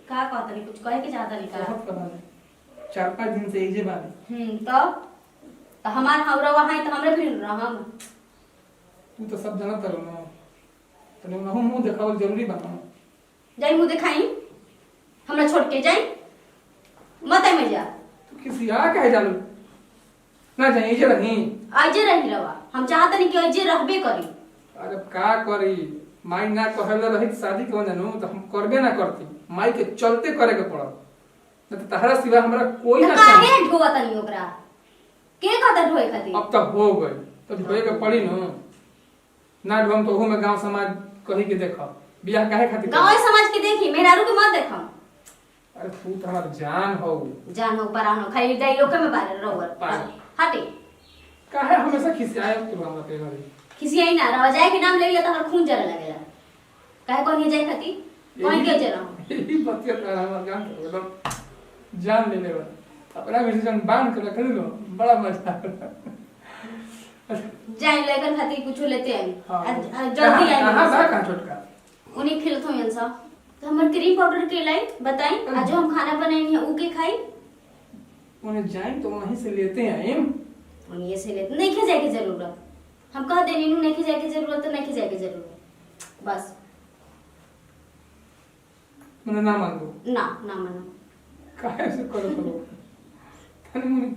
का कहता नहीं, कुछ कहे के ज्यादा नहीं करा। बहुत करा दे 4-5 दिन से इजे बानी। तो हमार हमरा वहां तो हमरे भी रहम। तू तो सब जानत रहो ना, तने ना मुंह देखावल जरूरी बना। जाई मुंह दिखाई, हमरा छोड़ के जाई मत आई में जा। तू किसी आ कहे जालू ना जाए इजे रही। आजे रही रवा, हम चाहत नहीं कि आजे रहबे करी। अरे का करी, माई ना कहले रही शादी के वजह तो हम करबे ना करती, माई के चलते करे के पड़ल। न तो तहरा सिवा हमरा कोई ना काहे ढोवत नहीं ओकरा, के कहता ढोए खातिर। अब तक हो गई तो ढोए के पड़ी न ना ढोम तो ओहू में गांव समाज कही के देख बियाह काहे खातिर। गांव समाज के देखी, मेहरारू के मत देखम। अरे तू तो हमार जान हो। जान हो परान हो, खाली दाई लोके में बारे रोवर हटे। काहे हमेशा खिसियाए तू हमरा पे घरे। खिसियाई ना रह जाए के नाम ले ले तो हर खून जरे लगेला। काहे कोनी जाए खातिर, कोई के जरा यही बतिया कर हमरा जान एकदम जान ले ले अपना विजन बांध के रख लो, बड़ा मजा आता। जाए लेकर खातिर कुछ लेते आई। हां जल्दी आई। हां बा का छोटका उन्हीं खिलत हो यन सा। तो हमर क्रीम पाउडर के लाई बताई, आज हम खाना बनाई है ऊ के खाई। उन्हें जाए तो वहीं से लेते हैं हम ये से लेते नहीं खे जाए की जरूरत। हम कह देनी नु नहीं खे जाए की जरूरत तो नहीं खे जाए की जरूरत बस। मैंने ना मान दो ना ना मानो काहे से करो तने मुझे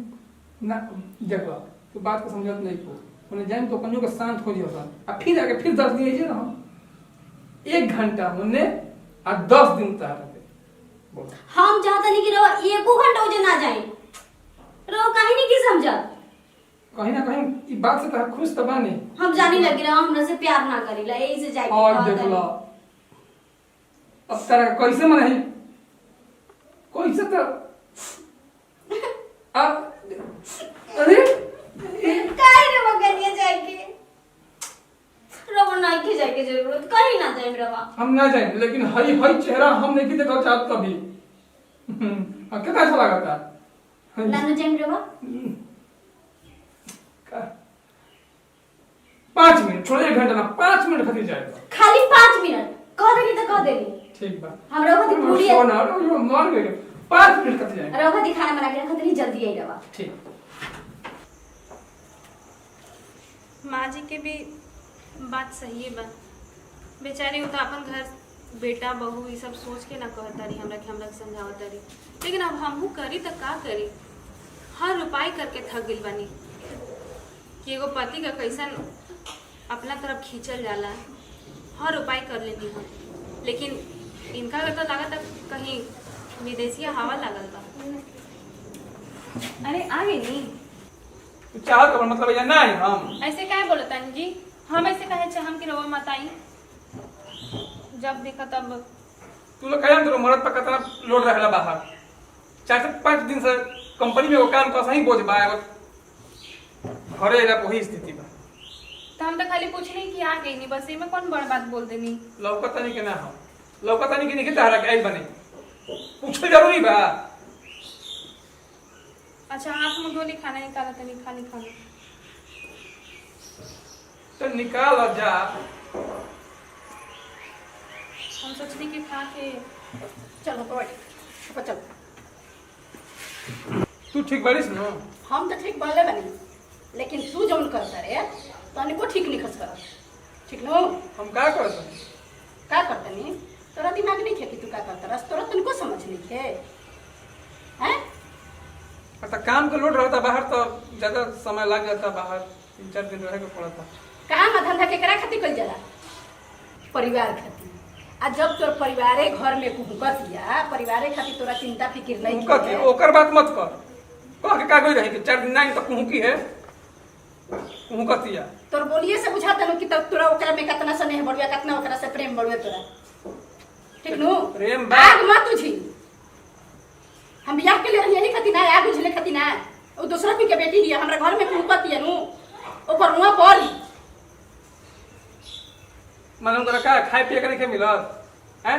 ना देखो तो बात को समझत नहीं को। उन्हें जाए तो कन्यो के शांत हो जियो आ फिर आके फिर 10 दिन जे ना 1 घंटा मुन्ने आ 10 दिन तक बोल। हम चाहता नहीं कि रो 1 घंटा हो जे ना जाए रो काहे नहीं की समझा। कहीं ना कहीं ई बात से तो खुश तो बानी। हम जाने लगी रहा हमरा से प्यार ना करीला यही से जाए। और देख लो अब तेरा कैसे मन है कैसे तो अब अरे काहे रे मगनिया जाए के रो ना के जाए के जरूरत कहीं ना जाए रवा। हम ना जाए लेकिन हई हई चेहरा हम नहीं देखा चाहत कभी। कितना अच्छा लगा था ना जाए रवा। 5 मिनट छोड़ 1 घंटा ना 5 मिनट खातिर जाएगा खाली 5 मिनट कह देनी तो कह देनी। ठीक बा हमरा खातिर पूरी सोना रो मर गए 5 मिनट खातिर जाएगा। रो खातिर खाना बना के रख देनी जल्दी आई रवा। ठीक। माँ जी के भी बात सही है बा, बेचारी वो तो अपन घर बेटा बहू ये सब सोच के ना कहता रही हमरा के समझावता रही। लेकिन अब हमहू करी तो का करी, हर उपाय करके थक गइल बानी कि एगो पति का कैसन अपना तरफ खींचल जाला। हर उपाय कर लेनी हम, लेकिन इनका तो लागत कहीं विदेशी हवा लागल बा। अरे आ गई नी तू चाहत का मतलब ये नहीं हम ऐसे काहे बोलता जी। हम ऐसे कहे हम कि रवा मत आई, जब देखा तब तू लोग कहे तो मरद पर कितना लोड रहेला बाहर 4 से 5 दिन से कंपनी में वो काम का सही बोझ बा घरे एला वही स्थिति बा। तो हम तो खाली पूछनी कि आ गई नी, बस में कौन बड़ बात बोल देनी। लौकता नहीं के ना हम लौकता नहीं के नहीं तारा के आई बने पूछल जरूरी बा। अच्छा हाथ मुंह धोली खाना निकाला तनी खाली खाना तो निकाल जा। हम सोचनी कि खा के चलो बैठ चल। तू ठीक बारिश ना। हम तो ठीक बोले बनी लेकिन तू जौन करता रे तने को ठीक नहीं खस कर ठीक नो। हम का करत का करतनी तोरा दिमाग नहीं खे कि तू का करता रस तोरा तनको समझ नहीं खे हैं। अच्छा काम का लोड रहता बाहर तो ज्यादा समय लग जाता बाहर 3-4 दिन रहे के पड़ता। काम धंधा केकरा खातिर कइल जाला, परिवार खातिर। आ जब तोर परिवारे घर में कुहकतिया परिवारे खातिर तोरा चिंता फिक्र नहीं कुहकती ओकर बात मत कर। कह के का गई रही कि 4 दिन नहीं तो कुहकी है कुहकतिया। तोर बोलिए से बुझा तनु कि तोरा ओकरा में कितना स्नेह बढ़िया कितना ओकरा से प्रेम बढ़िया तोरा ठीक नु। प्रेम बा आग मत तुझी हम बियाह के लिए यही खातिर ना आग बुझले खातिर ना ओ दूसरा भी के बेटी हिया हमरा घर में कुहकतिया नु ओकर मुंह पर मालूम करा का खाए पिए के नहीं मिलत हैं।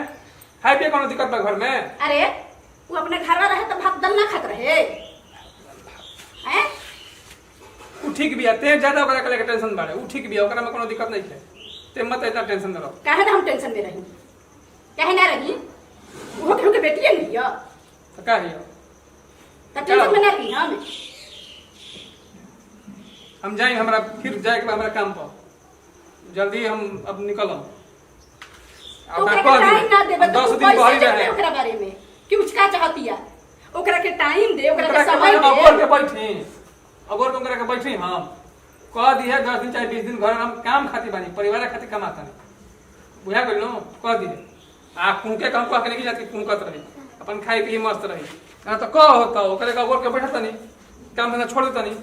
खाए पिए कोनो दिक्कत बा घर में। अरे वो अपने घर रहे तो भात दाल ना खात रहे हैं। उ ठीक बिया ते ज्यादा ओकरा के टेंशन बाड़े उ ठीक बिया ओकरा में कोनो दिक्कत नहीं है ते मत इतना टेंशन न लो। काहे ना हम टेंशन में रही काहे ना रही वो केहू के बेटी है नहीं तो का है तब टेंशन में ना रही हम जाए, हमरा फिर जाए के हमरा काम पर जल्दी हम अब निकलम। तो टाइम ना देबे तो 10 दिन बाहर रहे ओकरा बारे में कि उचका चाहती है, ओकरा के टाइम दे, ओकरा के ओकरा समय के दे। अगर के बैठी अगर ओकरा के बैठी हम कह दी है 10 दिन चाहे 20 दिन घर हम काम खाती बानी, परिवार खातिर कमाता नहीं, बुझा गइल नो, कह दी आ कुंके काम कह के नहीं जाती, कुंकत रही अपन खाई पी मस्त रही ना तो कह होता ओकरे का ओकर के बैठता नहीं, काम धंधा छोड़ देता नहीं,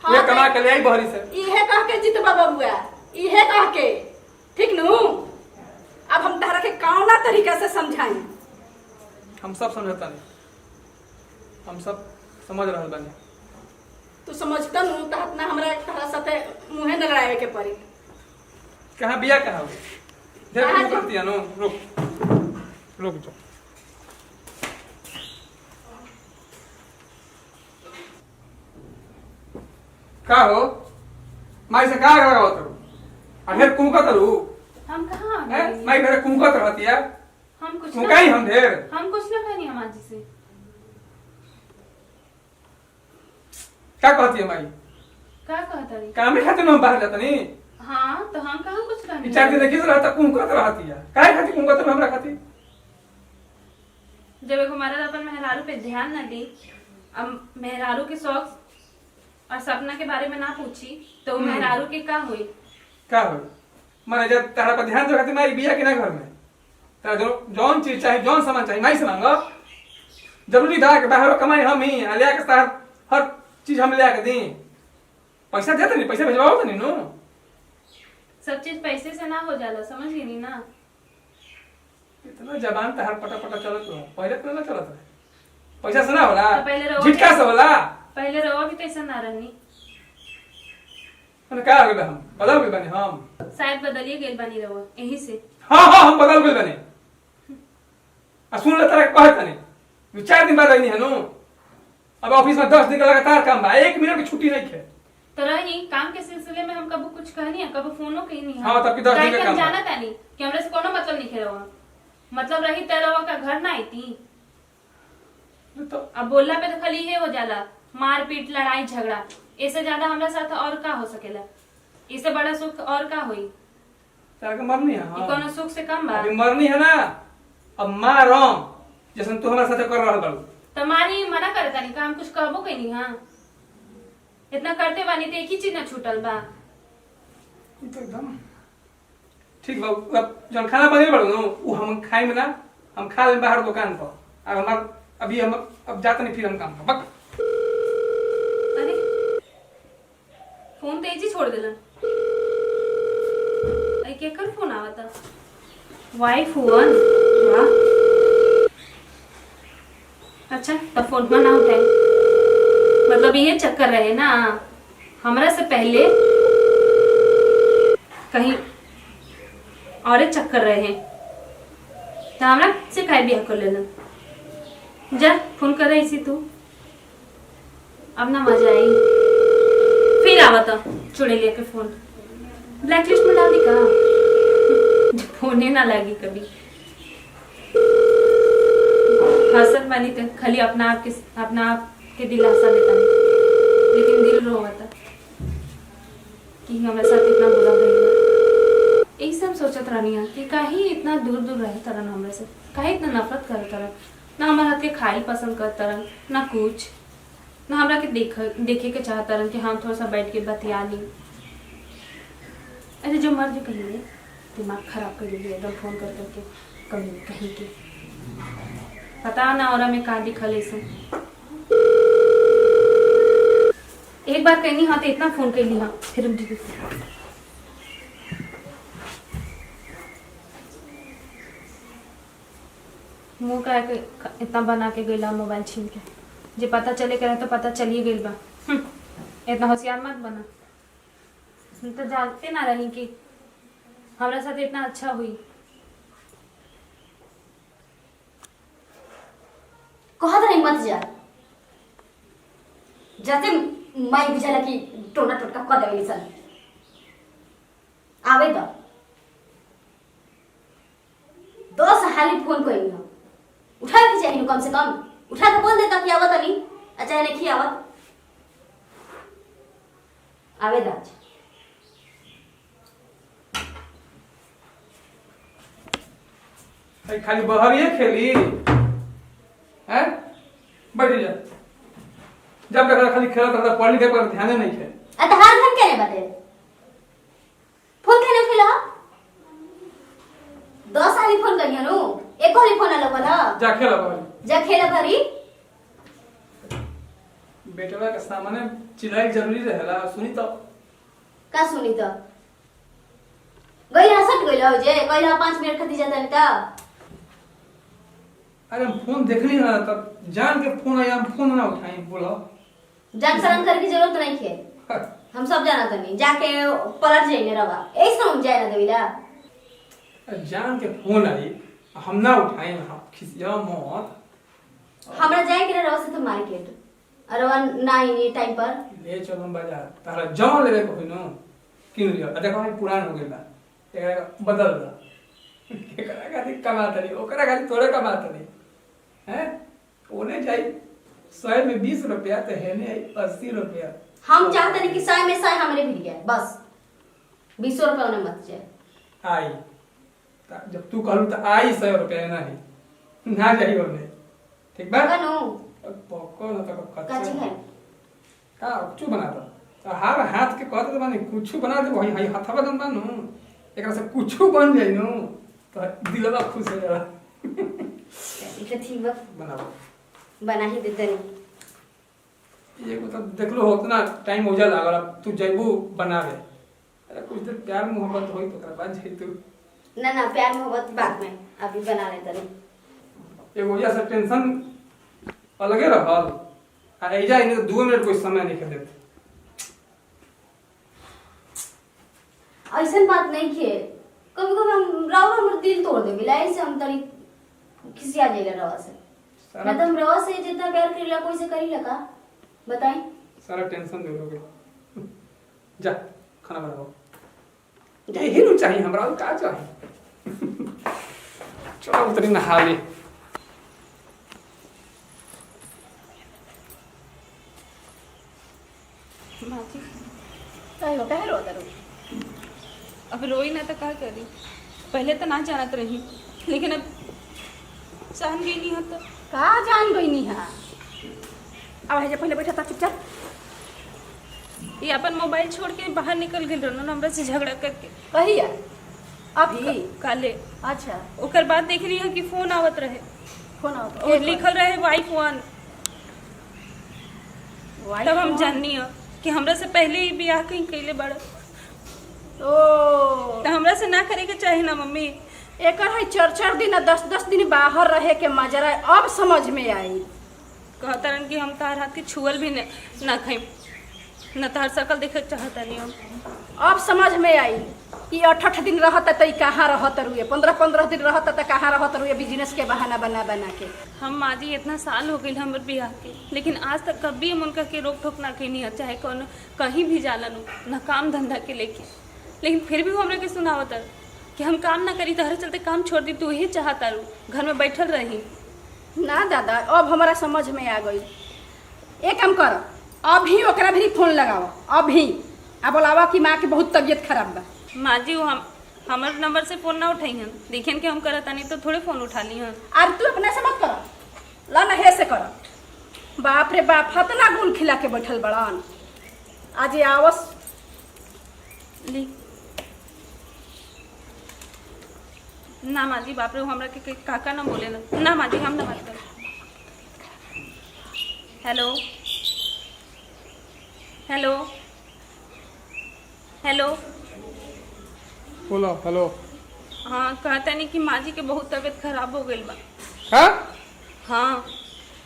वे कमा के ले आई बहरी से। इहे कह के जीत बाबा बुआ, इहे कह के ठीक नु। अब हम तारा के कौना तरीका से समझाई? हम सब समझता नहीं, हम सब समझ रहल बानी। तू समझता नु त अपना हमरा तारा साथे मुंहे न लड़ावे के पड़ी। कहां बिया कहां हो देख कहाँ रुक करती है नो, रुक जो का हो माई से का रहा हो तू अढेर कुंका करू हम कहाँ है माई मेरे कुंका रहती है, हम कुछ कुंका ही हम ढेर हम कुछ ना कहनी हम आज से। क्या कहती है माई? क्या कहता रही? काम में खाते हम बाहर जाता नहीं, हाँ तो हम कहाँ कुछ कहनी। 4 दिन देखिए रहता कुंका रहती है, काहे खाती कुंका तो हमरा खाती। जब एक हमारा अपन मेहरारू पे ध्यान न दी, अब मेहरारू के शौक और सपना के बारे में ना पूछी तो मेहरारू के का हुई? का हो माने जब तारा पर ध्यान रखती माई बिया के ना घर में तारा जो जौन चीज चाहे जौन सामान चाहिए माई से मांगो, जरूरी था कि बाहर कमाई हम ही लिया के साथ हर चीज हम लिया के दी, पैसा देते नहीं, पैसा भेजवाओ तो नहीं नो। सब चीज पैसे से ना हो जाला, समझ गई नहीं ना। इतना जबान तो हर पटा पटा चलत रहो, पहले तो ना चलत रहे, पैसा से ना होला, तो पहले रहो झिटका से होला। पहले रवा भी तो ऐसा ना रहनी, मैंने क्या हो गए हम बदल गए बने हम, शायद बदलिए गेल बनी रवा यही से। हाँ हम बदल गए बने। आ सुन ले तारा कहत नहीं 4 दिन बाद रहनी है नो, अब ऑफिस में 10 दिन का लगातार काम बा, 1 मिनट की छुट्टी नहीं है। तो रही काम के सिलसिले में हम कबू कुछ कहनी है, कबू फोनो कही नहीं। हाँ, तब की 10 दिन का काम बा। जाना था नहीं कि हमरे से कोनो मतलब नहीं खेलवा, मतलब रही तेरवा का घर ना आई थी तो अब बोलला पे तो खाली ये हो जाला मारपीट लड़ाई झगड़ा, इससे ज्यादा हमरा साथ और का हो सकेला? इससे बड़ा सुख और का होई? तारा के मरनी है। ये हाँ कोनो सुख से कम बा? अभी मरनी है ना, अब मारम जैसे तू हमारे साथ कर रहल बाड़ू। तुम्हारी मना करता नहीं, हम कुछ कहबो कहीं नहीं। हाँ इतना करते बानी तो एक ही चीज ना छूटल बा। ये तो एकदम ठीक बा, अब जब खाना बने बाड़ू नो उ हम खाई में ना, हम खा ले बाहर दुकान पर, अब हमार अभी हम अब जाते नहीं फिर हम काम पर बक। अरे फोन तेजी छोड़ देलन, आई केकर फोन आवता? वाइफ हुवन? वाह, अच्छा तब फोन ना उठाए, मतलब ये चक्कर रहे ना हमरा से पहले कहीं और एक चक्कर रहे तो हमरा से खाए बिया कर लेलन। जा फोन कर रही थी तू, अब ना मजा आई। फिर आवता चुड़े लेके फोन, ब्लैक लिस्ट में डाल दी का फोन ही ना लगी कभी। हसन बनी तो खाली अपना आप के दिलासा देता नहीं, लेकिन दिल रोता कि हमारे साथ इतना बुरा भइल। यही सब सोचत रहनी है कि काहे इतना दूर दूर रहे तरन हमरे से, काहे इतना नफरत करे तरन, ना हमारे हाथ के खाइल पसंद कर तरन, ना कुछ, ना हमरा के देखे के चाहत तरन कि हम थोड़ा सा बैठ के बतिया ली। अरे जो मर्जी कहिए, दिमाग खराब कर दिए एकदम फोन कर करके कभी कहीं के पता ना और में का दिखल ऐसे। एक बार कहनी हाँ तो इतना फोन कर ली। हाँ फिर हम मुंह का इतना बना के गईला मोबाइल छीन के, जे पता चले करे तो पता चलिए गई बा। इतना होशियार मत बना, हम तो जानते ना रही कि हमारे साथ इतना अच्छा हुई। कहत नहीं मत जा, जैसे माई बुझाला कि टोना टोटका कह देवे सन आवे तो 10 हाली फोन कइनी हम उठा के चाहिए कम से कम उठा के बोल देता कि आवत नहीं अच्छा नहीं खी आवत आवे दाज भाई खाली बहरिए खेली हैं बैठ जा जब तक खाली खेला तब पढ़ लिखे पर ध्यान नहीं है अत हार धन केने बाटे फोन केने उठेला 10 आली फोन करियो नु एको आली फोन आलो बोला जा खेला बहरी जा खेला भरी बेटवा के सामने चिल्लाई जरूरी रहेला सुनी तो का सुनी तो गइला सट गइला हो जे गइला 5 मिनट खती जाता नहीं ता अरे हम फोन देखली ना तब जान के फोन आया हम फोन ना उठाई बोलो जान शर्म करे की जरूरत नहीं है हम सब जाना तो नहीं जाके पलट जाइए रवा ऐसा हम जाए ना देविला जान के फोन आई हम ना उठाए हम खिसिया मौत हमरा जाए के रवा से तो मार्केट अरे वन नहीं टाइम पर ले चलो हम बाजार तारा जमा लेवे को न किन लियो देखो भाई पुरान हो गेला एकरा बदल दा एकरा खाली कमाता नहीं ओकरा खाली तोरे कमाता नहीं हैं ओने जाई 100 में 20 रुपया तो है ने 80 रुपया हम चाहते नहीं कि 100 में 100 हमरे भी गया बस 20 रुपए उन्हें मत जाए आई जब तू कहलू तो आई 100 रुपया नहीं ना जाई ओने ठीक बा नो पक्को ना तो काची है का कुछ बना दो हर हाथ के कहते तो माने कुछ बना दे भाई हाई हाथ बदन बानू एकरा से कुछ बन जाई नु तो दिलवा खुश हो जाला इके ठीक बा बनाओ बना ही देते नहीं ये तो देख लो उतना टाइम हो जा लागल अब तू जइबू बनावे अरे कुछ देर प्यार मोहब्बत होई तो कर बाद जाई तू ना प्यार मोहब्बत बाद में अभी बना लेते नहीं एगो वजह से टेंशन अलगे रहल आ एजा इने 2 मिनट कोई समय नहीं के देत ऐसा बात नहीं किए कभी कभी हम राव हमर दिल तोड़ दे बिला ऐसे हम तनी खिसिया जाइला रवा से सारा ना तुम रवा से जितना प्यार करीला कोई से करीला का बताई सारा टेंशन दूर हो गया जा खाना बनाओ यही नु चाहिए हमरा और का चाहिए चलो उतरी नहा ले माजी कहे हो कहे रोता रो अब रोई ना तो क्या करी पहले तो ना जानत रही लेकिन अब सहन गई नहीं होता का जान गई नहीं है अब है जे पहले बैठा था चुपचाप ये अपन मोबाइल छोड़ के बाहर निकल गई रहना हमरा से झगड़ा करके कहिया अभी काले अच्छा ओकर बाद देख रही है कि फोन आवत रहे फोन आओ और लिखल रहे वाइफ 1 तब हम जाननी है कि हमरा से पहले ही ब्याह कहीं कैले बड़ा ओ तो हमरा से ना करे के चाहे ना मम्मी एकर है 4 दिन 10 दिन बाहर रहे के मजरा अब समझ में आई कहता रन कि हम तार हाथ के छुअल भी ना खाई न तार सकल देखे चाहता नहीं हम अब समझ में आई कि 8 दिन रहता तो कहाँ रहत रुए 15 दिन रहता तो कहाँ रहत रुए बिजनेस के बहाना बना बना के हम माजी इतना साल हो गई हमर बियाह के लेकिन आज तक कभी हम उनका के रोक टोक ना कहीं है चाहे कौन कहीं भी जालन न काम धंधा के लेके लेकिन फिर भी वो हमरा के सुनावत कि हम काम ना करी तहरे चलते काम छोड़ दी तू ही चाहता रू घर में बैठल रही ना दादा अब हमारा समझ में आ गई एक काम कर अभी ओकरा भी फोन लगाओ अभी आ बोलावा कि माँ की बहुत तबीयत खराब बा माजी वो हमर नंबर से फोन ना उठाई हन देखियन कि हम करता नहीं तो थोड़े फोन उठा ली हन और तू अपने से मत कर ला ना हे से कर बाप रे बाप हतना गुल खिला के बैठल बड़न आज ये आवस ली ना माजी बाप रे वो हमरा के काका ना बोले ना माजी हम ना बात कर हेलो हेलो हेलो बोलो हेलो हाँ कहता नहीं कि माँ जी के बहुत तबीयत खराब हो गई बा हाँ हाँ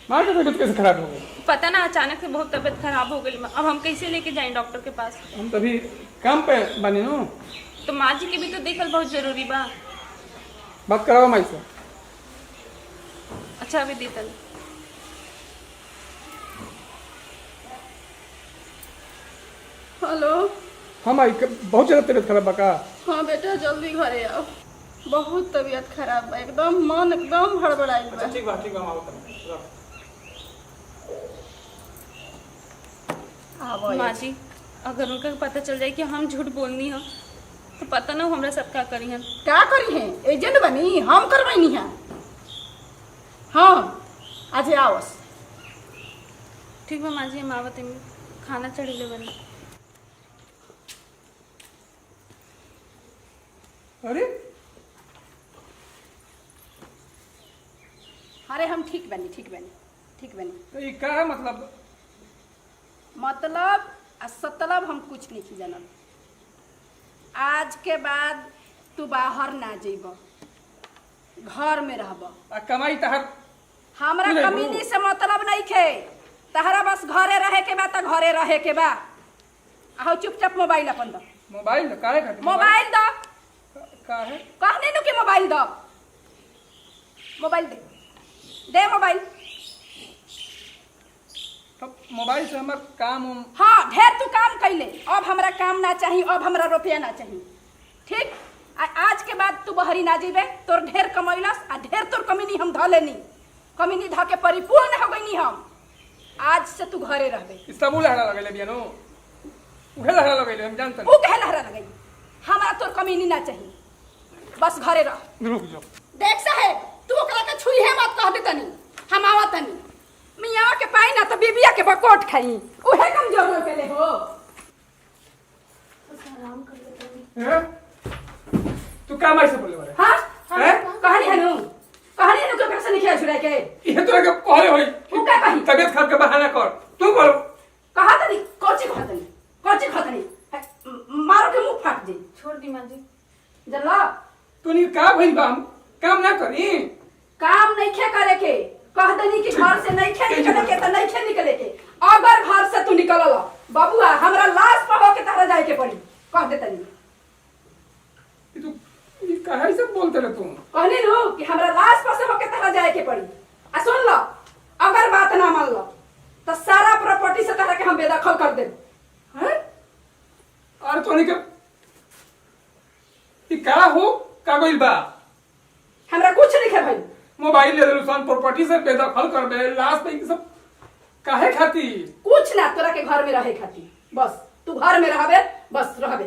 माँ की तबीयत कैसे खराब हो गई पता ना अचानक से बहुत तबीयत खराब हो गई बा अब हम कैसे लेके जाएं डॉक्टर के पास हम तभी काम पे बने नो तो माँ जी के भी तो देखल बहुत जरूरी बा बात कराओ माई से अच्छा अभी देतल हेलो हाँ माई बहुत ज़्यादा तबीयत खराब बा का हाँ बेटा जल्दी घरे आओ बहुत तबीयत खराब बा, एकदम मन एकदम हड़बड़ाइल बा। अच्छा ठीक बा हम आओ तनी। आवा माँ जी अगर उनका पता चल जाए कि हम झूठ बोलनी हो तो पता ना हमरा सब का करी हन। का करी है एजेंट बनी हम करवानी है। हाँ आज आवस। ठीक बा माँ जी हम आवत हमी, खाना चढ़ेले बनी। अरे अरे हम ठीक बनी ठीक बनी ठीक बनी। तो ये का है मतलब आ सतलब हम कुछ नहीं जानब। आज के बाद तू बाहर ना जेब, घर में रहब। आ कमाई तहर हमरा नहीं, कमीनी से मतलब नहीं खे। तहरा बस घरे रहे के बा त घरे रहे के बा। आओ चुपचाप मोबाइल अपन दो। मोबाइल काहे खातिर मोबाइल दो। का है कहने नु कि मोबाइल दो। मोबाइल दे दे मोबाइल। तब मोबाइल से हमर काम उम हाँ ढेर तू काम कैले, अब हमरा काम ना चाहिए, अब हमरा रुपया ना चाहिए। ठीक आज के बाद तू बहरी ना जेबे। तोर ढेर कमैलस आ ढेर तोर कमीनी हम ध लेनी। कमीनी ध के परिपूर्ण हो गईनी हम। आज से तू घरे रहबे। सब लहरा लगैले बियानो उहे लहरा लगैले हम जानत ऊ कहे लहरा लगई। हमरा तोर कमीनी ना चाहिए, बस घरे रह। रुक जाओ। देख साहेब तू ओकरा के छुई है मत कह दे तनी। हम आवत तनी मियाँ के पाई ना तो बीबिया के बकोट खाई। उहे कमजोर हो गेले हो। आराम कर ले तनी। हैं? तू काम ऐसे बोले बारे हाँ हैं? कहानी हनु के ओकरा से निकल छुड़ाए के। ये तो के कहले होई ऊ का कही तबीयत खराब के बहाना कर तू बोलो कहा तनी कोची खतनी मारो के मुंह फाट दे। छोड़ दी माँ जी। जल्ला तू नहीं का भइल बा हम काम ना करी काम नहीं खे करे के। कह दनी कि घर से नहीं खे निकले के त नहीं खे निकले के। अगर घर से तू निकलल बबुआ हमरा लाश पर होके तारा जाए के पड़ी। कह दे तनी तू ये काहे से बोलते रह तू कहने नु कि हमरा लाश पर से होके तारा जाए के पड़ी। आ सुन लो अगर बात ना मान लो तो सारा प्रॉपर्टी से तारा के हम बेदखल कर दे। हैं और तो नहीं के ये का हो का गइल बा हमरा कुछ नहीं खे भाई। मोबाइल ले लेलुसन प्रॉपर्टी से बेदखल कर बे लास्ट पे सब काहे खाती कुछ ना तोरा के घर में रहे खाती। बस तू घर में रहबे, बस रहबे।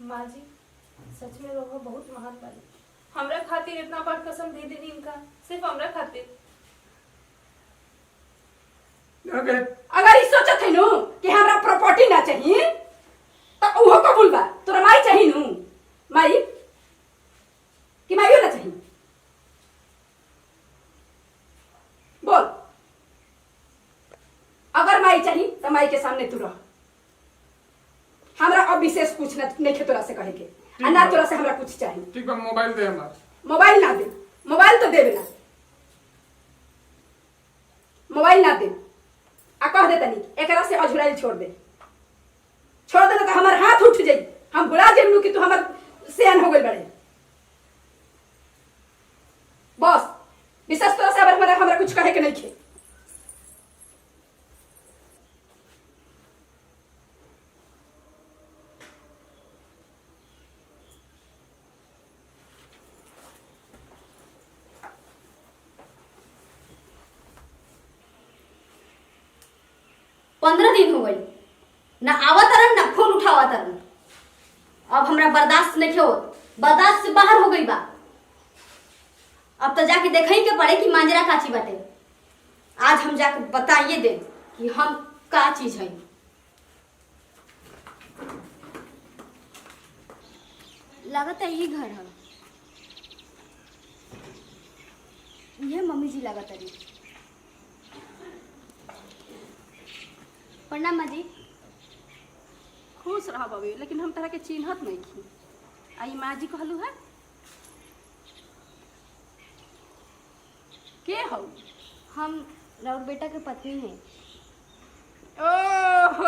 माँ जी सच में रोहा बहुत महान बानी। हमरा खातिर इतना बड़ कसम दे देनी इनका, सिर्फ हमरा खातिर। अगर ई सोचत है नु कि हमरा प्रॉपर्टी ना चाहिए तो उहो कबूल बा। तोरा माई चाहिए नु माई कि माईयो ना चाहिए। बोल अगर माई चाहिए तो माई के सामने तू रह। हमरा अब विशेष कुछ नहीं खे तोरा से कहे के। आ ना तोरा से हमरा कुछ चाहिए। ठीक बा मोबाइल दे हमार मोबाइल ना दे। मोबाइल तो देबे ना। मोबाइल ना दे आ कह दे तनी एकरा से अझुराइल छोड़ दे। छोड़ दे तो हमार हाथ उठ जाई। हम बुला जेमनु कि तू हमर सेन हो गइल बड़े। बस विशेष तोरा से हमरा कुछ कहे के नहीं खे। पंद्रह दिन हो गई ना आवत रन ना फोन उठावत रन। अब हमरा बर्दाश्त नहीं हो, बर्दाश्त से बाहर हो गई बा। अब तो जाके देखई के पड़े कि मांजरा काची बाटे। आज हम जाके बताइए दे कि हम का चीज है। लागत है ये घर है, ये मम्मी जी लागत है। प्रणाम माँ जी। खुश रह बबी, लेकिन हम तरह के चिन्हत नहीं थी। आई माँ जी कहलू है के हो? हम राउर बेटा के पत्नी हैं। ओह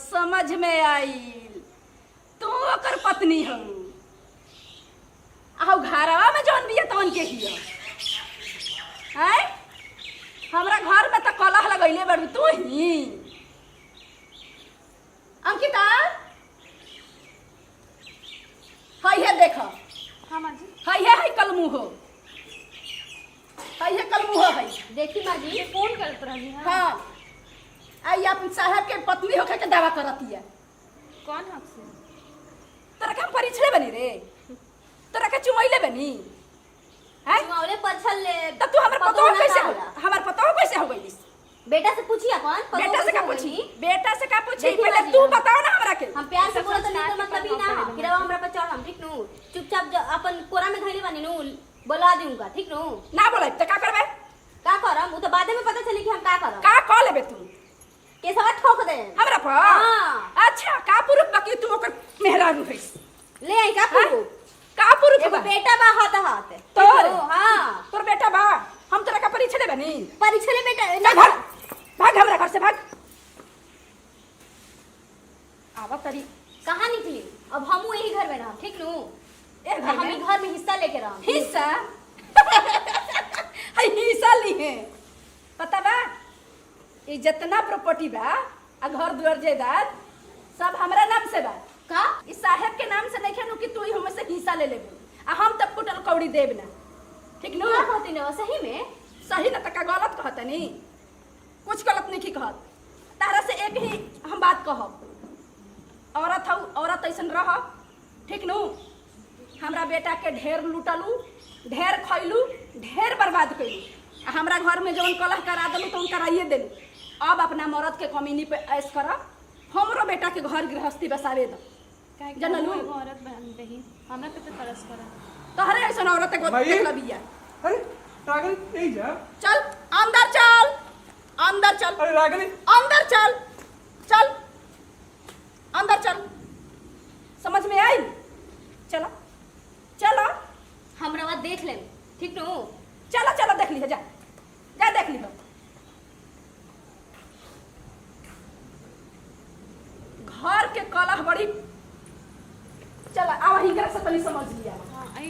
समझ में आई, तू ओकर पत्नी हो। आओ घरवा में जौन बिया तौन के हिया हैं? हमरा घर में तो कलह लगैले बड़ू तू ही। अंकिता देख हाँ माँ जी है कलमू हो है कलमू हो है देखी माँ जी फोन करत रही हाँ आई अपन साहब के पत्नी होके के दावा करती है कौन हक से तोरा के हम परिछले बनी रे तोरा के चुमैले बनी हैं चुमावले पछल ले तब तू हमर पतो ना कैसे का हो होला। हमर पतो कैसे हो गई बेटा से पूछी अपन बेटा से का पूछी बेटा से का पूछी देखी पहले बाजी, तू हम- बताओ ना हमरा के हम प्यार से सब बोला तो संस्कार नहीं के मतलब ही ना प्रभाव हो पड़ेगा। फिर अब हमरा पर चढ़ हम ठीक नु चुपचाप अपन कोरा में धइले बानी नु बोला दूंगा ठीक नु ना बोले त का करबे का करम वो तो बाद में पता चली कि हम का करम का कह लेबे तू के सवा ठोक दे हमरा पर हाँ। अच्छा का पुरुष बाकी तू ओकर मेहरारू हइस ले आई का पूरू का पुरुष एगो बा बेटा बा हाथ हाथ तोर हां तोर बेटा बा हम तोरा का परिछले बनी परीक्षा ले बेटा ना भाग भाग हमरा घर से भाग आवा तरी कहां निकली अब हमहू यही घर में रहम ठीक नु ए घर हम में ही घर में हिस्सा लेके रहम हिस्सा है हिस्सा ली है पता बा ये जितना प्रॉपर्टी बा आ घर दुआर जायदाद सब हमरा नाम से बा का इस साहेब के नाम से नहीं खेनु कि तू ही हमसे हिस्सा ले लेबे आ हम तब कुटल कौड़ी देब ना ठीक नु क्या कहती न सही में सही ना तका गलत कहत नहीं कुछ गलत नहीं की कहत तारा से एक ही हम बात कहब औरत हऊ औरत ऐसन रह ठीक नु हमरा बेटा के ढेर लूटलू ढेर खैलू ढेर बर्बाद कैलू आ हमरा घर में जौन कलह करा देलू तो कराइए देलू अब अपना मरद के कमीनी पे ऐश कर हमरो बेटा के घर गृहस्थी बसावे दो जनलू? एगो औरत बहन रही हमरा पे तो तरस करा तोहरे ऐसन औरत के भाई। देख लबिया अरे रागनी यही जा चल अंदर चल अंदर चल अरे रागनी अंदर चल चल अंदर चल समझ में आई चलो चलो हमरा बात देख ले ठीक नु चलो चलो देख ली जा जा देख ली घर के कलह बड़ी चल आवा हिंगरा से तनी समझ लिया